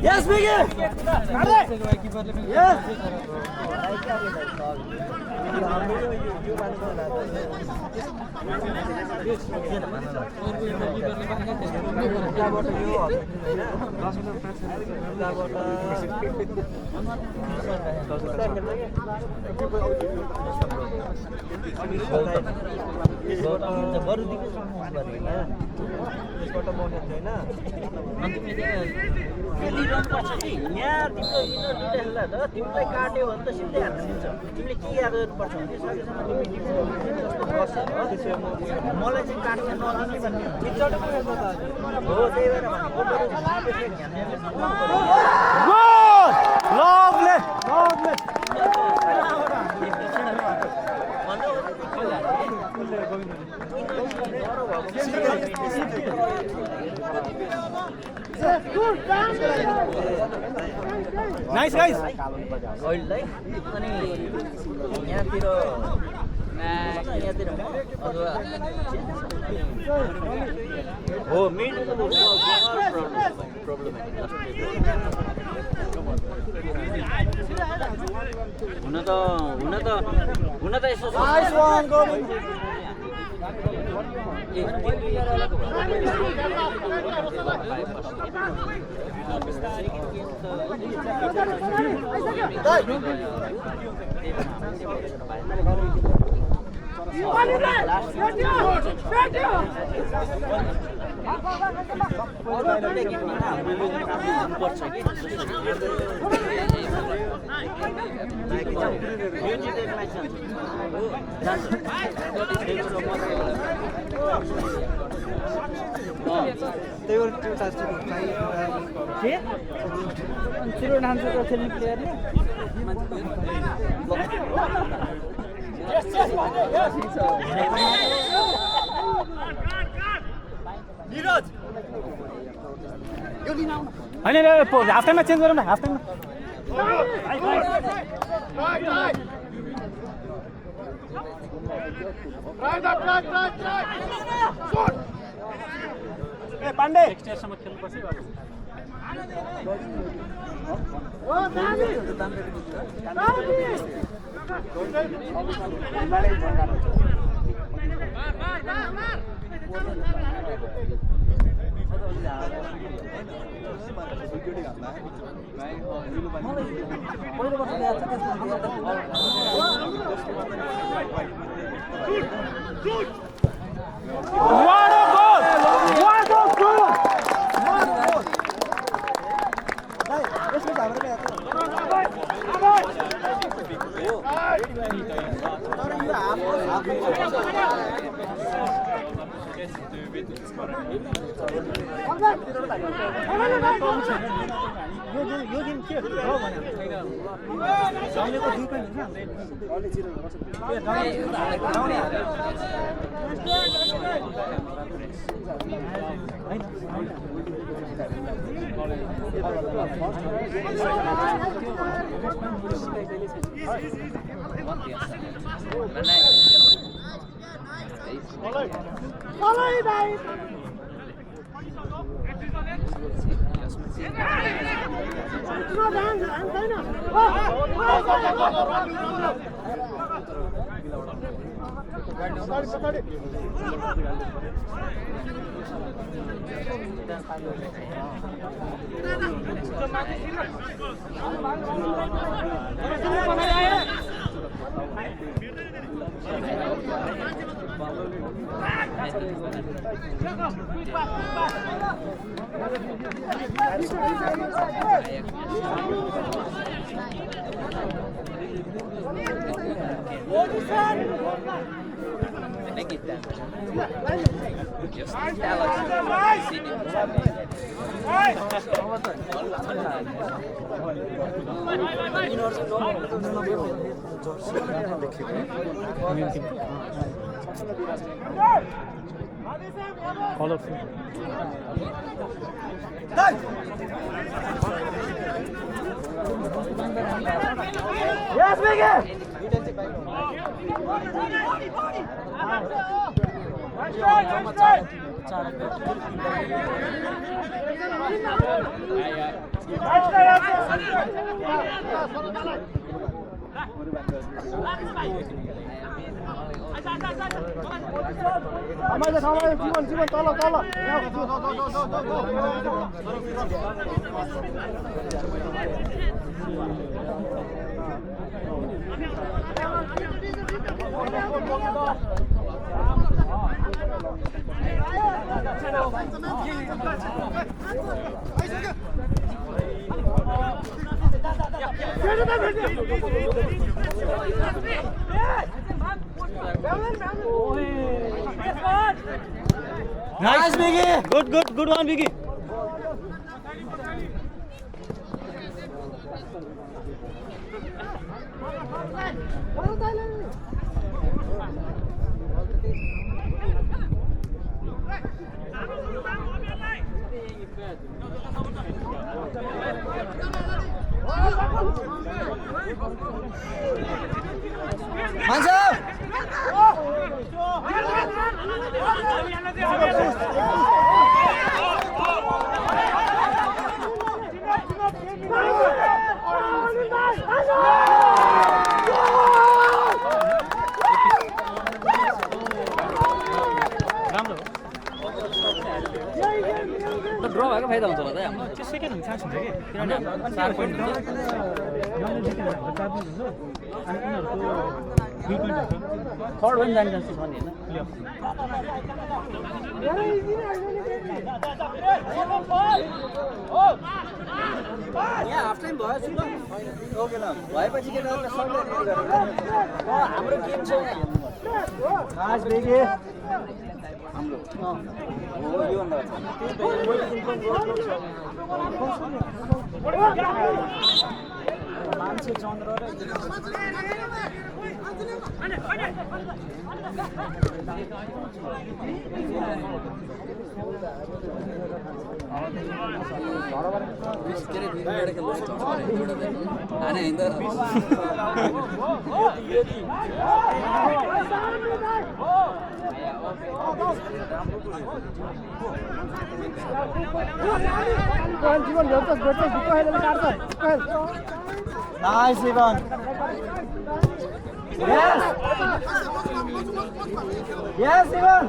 Yes, Biggie! Yes! तिमीलाई काट्यो भने त सिधै हान्न मिल्छ तिमीले के याद गर्नुपर्छ भने सकेसम्म मलाई चाहिँ काट्न नदिने भन्ने हो त्यही भएर Nice guys. अहिले अनि यहाँतिर अथवा हो मिडको प्रब्लम हुन त यसो हाफ टाइममा चेन्ज गरौँ न हाफ टाइममा ए पाण्डे नेक्स्ट इयरसम्म खेल्नुपर्छ यो गेम के हो भने सामनेको दुई पनि हुन्छ अलि जिरो गर्छ Colorful. Yes, Megan! Nice try! जीवन तल तल Nice, Biggie. Good one, Vicky. Draw भएको फाइदा हुन्छ होला त हाम्रो त्यो सेकेन्ड हुन्छ चान्स हुन्छ कि किनभने हाम्रो 4 पोइन्ट हुन्छ अनि उनीहरूको 2 पोइन्ट हुन्छ थर्ड पनि जाने चान्स छ नि हैन यहाँ हाफ टाइम भयो सुन ओके ल भएपछि के गर्नु सबले रेडी गरेर हाम्रो गेम छ आज बेगे हाम्रो हो यो भन्दा मान्छे चन्द्र र जीवन Nice, Ivan. Yes. Yes, Ivan.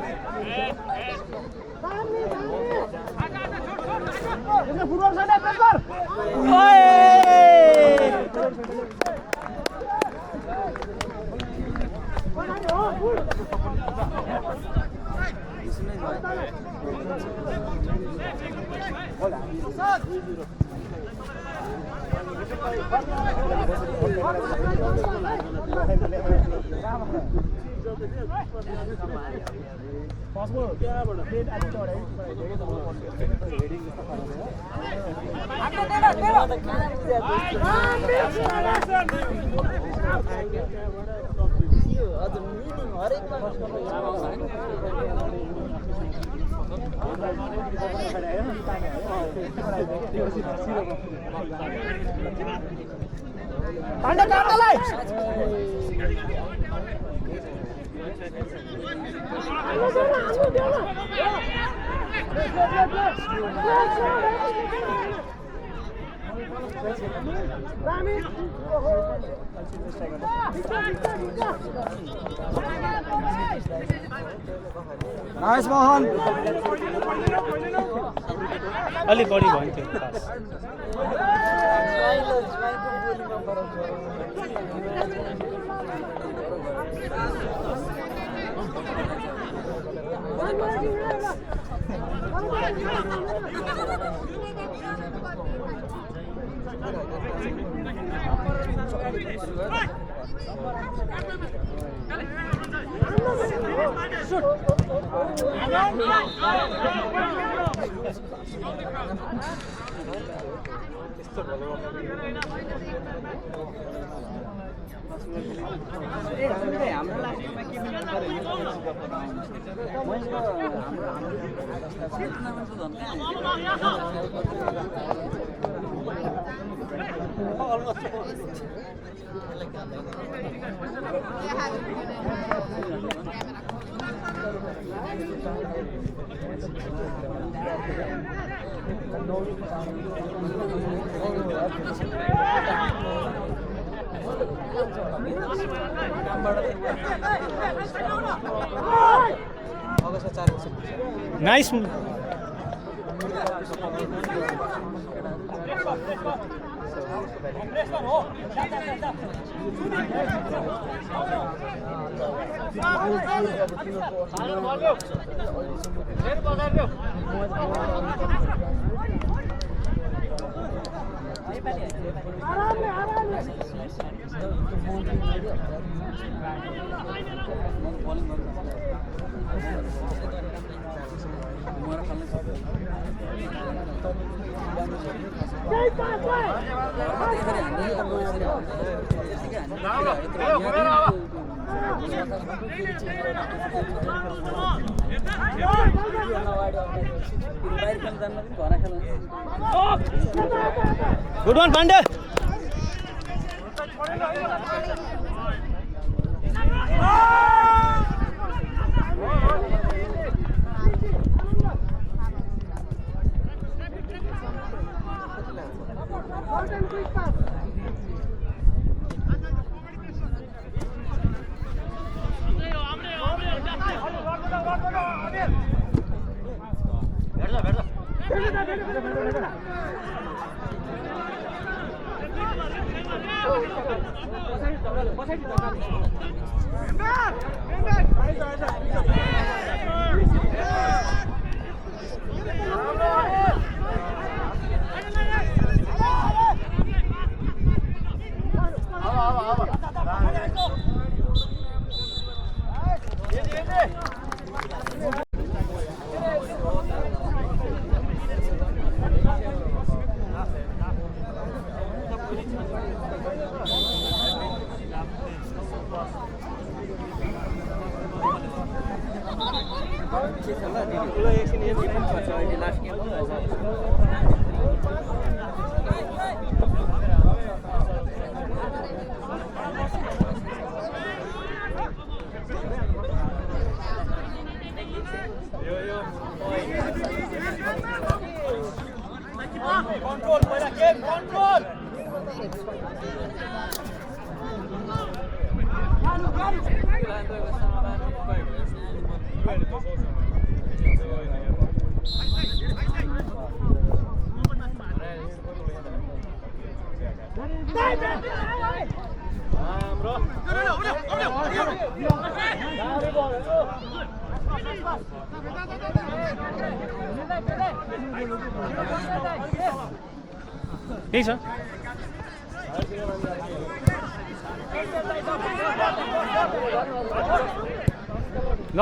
Nice, Mohan. Ali body point. Nice good one Pandey त्यही छ ल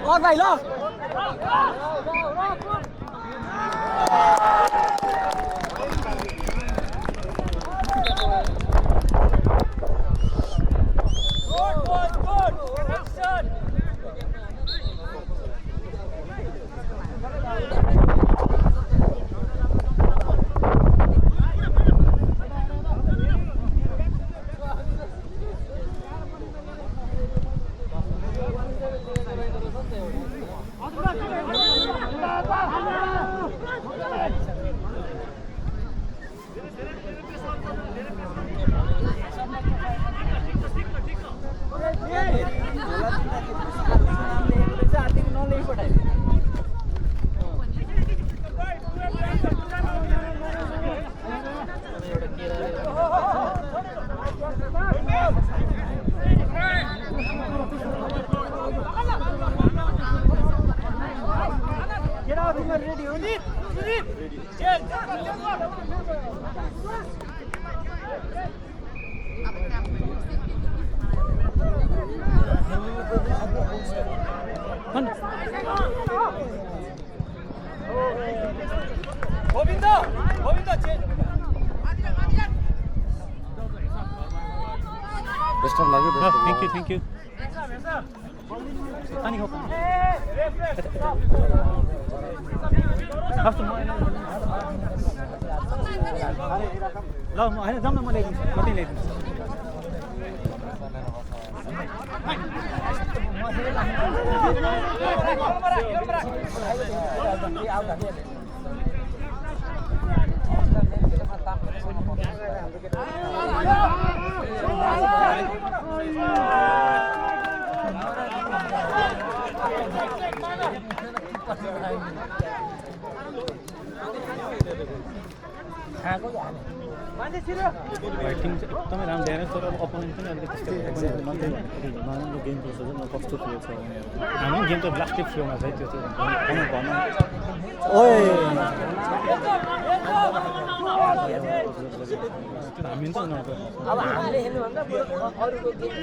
और भाई लो डिस्टर्ब लाग्यो थ्याङ्क यू पानी खाऊ ल म होइन जाउँ न म ल्याइदिन्छु म त्यहीँ ल्याइदिन्छु ब्याटिङ चाहिँ एकदमै राम्रो ल्याएर तर अब अपोनेन्ट पनि अलिकति नराम्रो गेम प्रोसेस न कस्तो फ्लो छ हामी गेम त लास्टै फ्लोमा छ त्यो चाहिँ हामी त उनीहरूको अब हामीले हेर्नुभन्दा अरूको गेम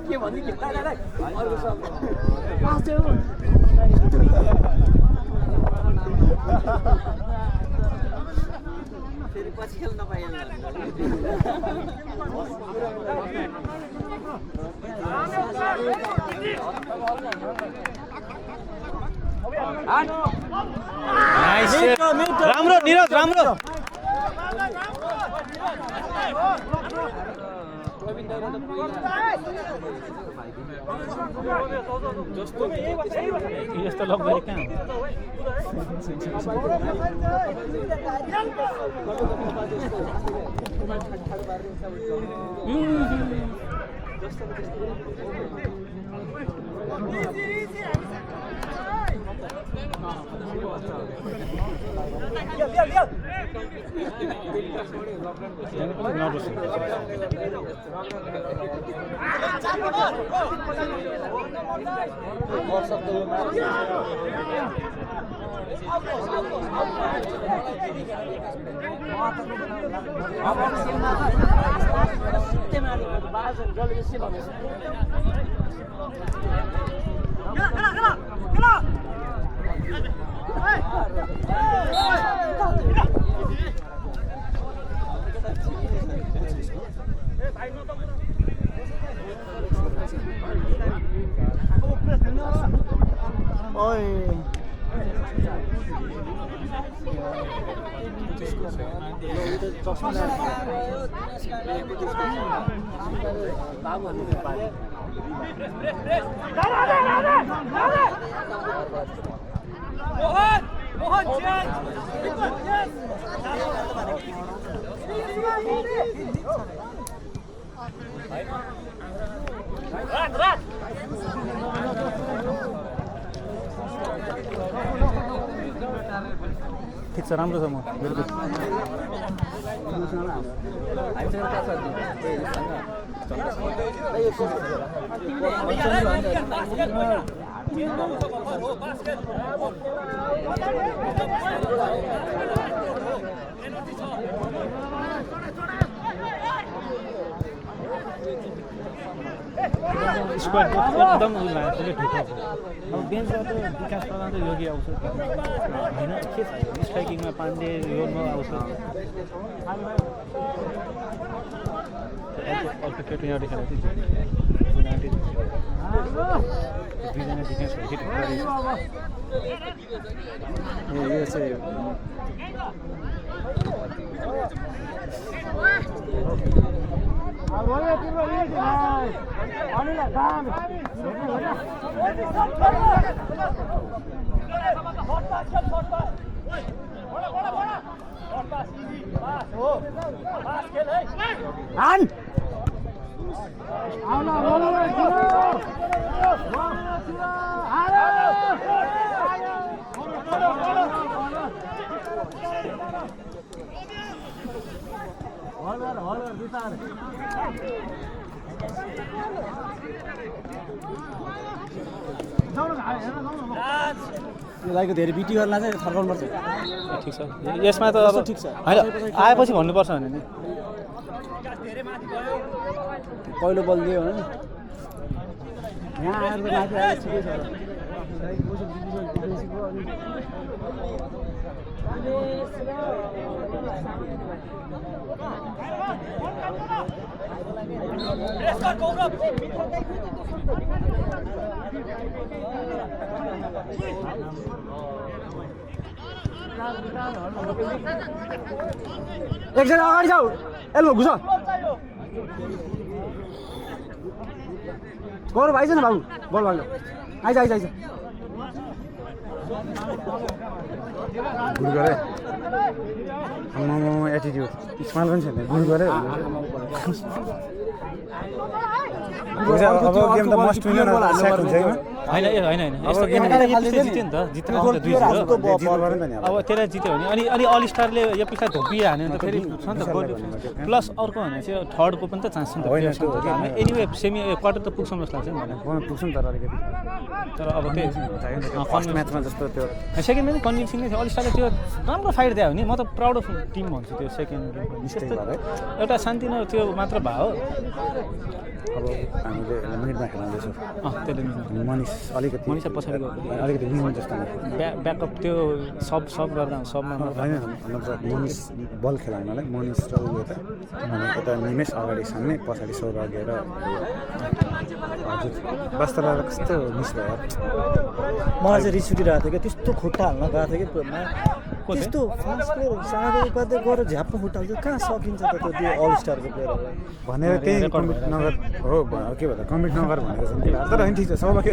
के भन्ने फेरि पछि खेल्न नपाइएन राम्रो निरज राम्रो यस्तो लग्दै कहाँ ठिक छ राम्रो छ म स्क्वाड एकदम उसलाई ठिक छ अब बेन्चबाट विकास प्रधान र योगी आउँछ होइन के छ स्ट्राइकिङमा पाण्डे रोलमा आउँछ अर्को केटी यहाँ देखाएर दुईजना डिफेन्स यो चाहिँ यो लाइक धेरै बिटी गर्ला चाहिँ थर्काउनु पर्छ ठिक छ यसमा त अब ठिक छ होइन आएपछि भन्नुपर्छ भने नि पहिलो बल दियो भने यहाँ आएर त माथि आएर ठिकै छ एकजना अगाडि जाऊ एल्बो घुस गौरव आइज न बाबु बल भाग्नु आइज आइज आइज गुड गरे आम्मामा एटिट्युड स्माइल पनि छैन गुड गरे अब गेम त मस्ट विनर सेट हुन्छ होइन यस्तो जित्यो नि त जित्नु अब त्यसलाई जित्यो भने अनि अल स्टारले यो पिछा धोपिए हान्यो भने त फेरि छ नि त गोल प्लस अर्को भने चाहिँ थर्डको पनि त चान्स छ नि त हामी एनिवे सेमी क्वार्टर त पुग्छौँ जस्तो लाग्छ नि मलाई पुग्छौँ तर अलिकति तर अब त्यही फर्स्ट म्याचमा जस्तो त्यो सेकेन्ड पनि कन्भिन्सिङ नै थियो अल स्टारले त्यो राम्रो फाइट दियो भने म त प्राउड अफ टिम भन्छु त्यो सेकेन्ड एउटा शान्ति न त्यो मात्र भयो अब हामीले मिडमा खेलाउँदैछौँ त्यसले मनिष अलिकति मनिषा पछाडि अलिकति विन जस्तो ब्याकअप त्यो सब गर्दा सबमा होइन मतलब मनिष बल खेलाउनलाई मनिष र उयो त यता निमेष अगाडि साम्ने पछाडि सौभाग्य र हजुर वास्तवमा कस्तो मिस भयो मलाई चाहिँ रिस उठिरहेको थियो क्या त्यस्तो खुट्टा हाल्न गएको थियो कि त्यस्तो फास्टको साँगो गर्दै गएर झ्याप्प खुट्टा हाल्छ कहाँ सकिन्छ त त्यो अल स्टारको प्लेयरहरूलाई भनेर त्यही कम्पिट नगर हो के भन्दा कम्पिट नगर भनेको छ तर होइन ठिक छ सौभाग्य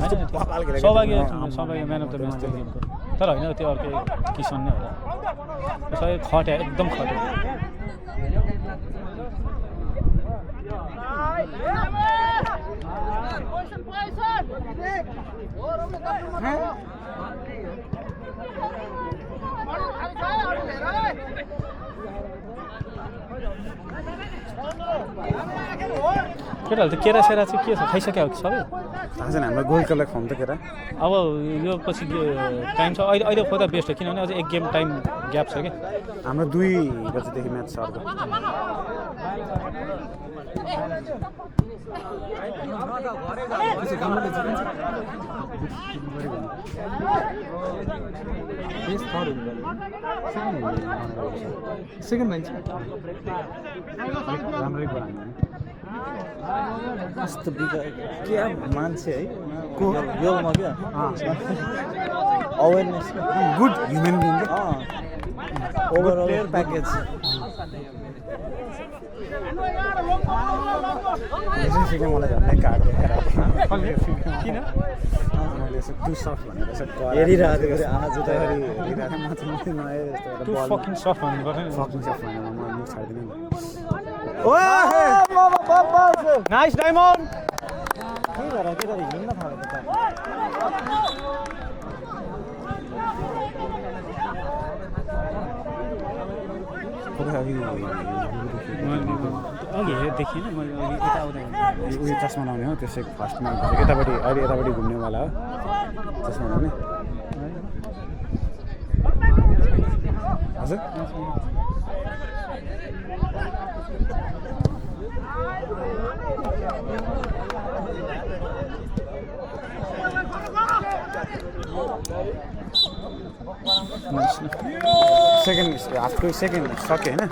सौभाग्य म्यान अफ द म्याच त्यो गेमको तर होइन त्यो अर्कै किसन नै होला सबै खट्यो एकदम खट्यो केटाहरू त केरा सेरा चाहिँ के छ खाइसक्यो सबै थाहा छैन हाम्रो गोलकलाई खुवाउँ त केरा अब यो पछि टाइम छ अहिले खोज्दा बेस्ट हो किनभने अझ एक गेम टाइम ग्याप छ कि हाम्रो 2 बजेदेखि म्याच छ अर्को सेकेन्ड मान्छे राम्रै कुरा कस्तो क्या मान्छे है को योमा क्या awareness good human being overall package मलाई झन्डै काट्यो किन मैले यसो टु सफ्ट भनेर यसो हेरिरहेको थियो आमा जुत्ता हेरिरहेको म चाहिँ नआए टु फकिङ सफ्ट भन्नु पर्छ नि फकिङ सफ्ट भनेर म छाड्दिनँ नाइस डायमन्ड के भएर के गरे हिँड्न थालेको त अघि देखिनँ मैले अघि यता आउँदा उयो चस्मा लाउने हो त्यसै फर्स्टमा यतापट्टि अहिले यतापट्टि घुम्नेवाला हो चस्मा लाउने हजुर सेकेन्ड हाफको सेकेन्ड सक्यो होइन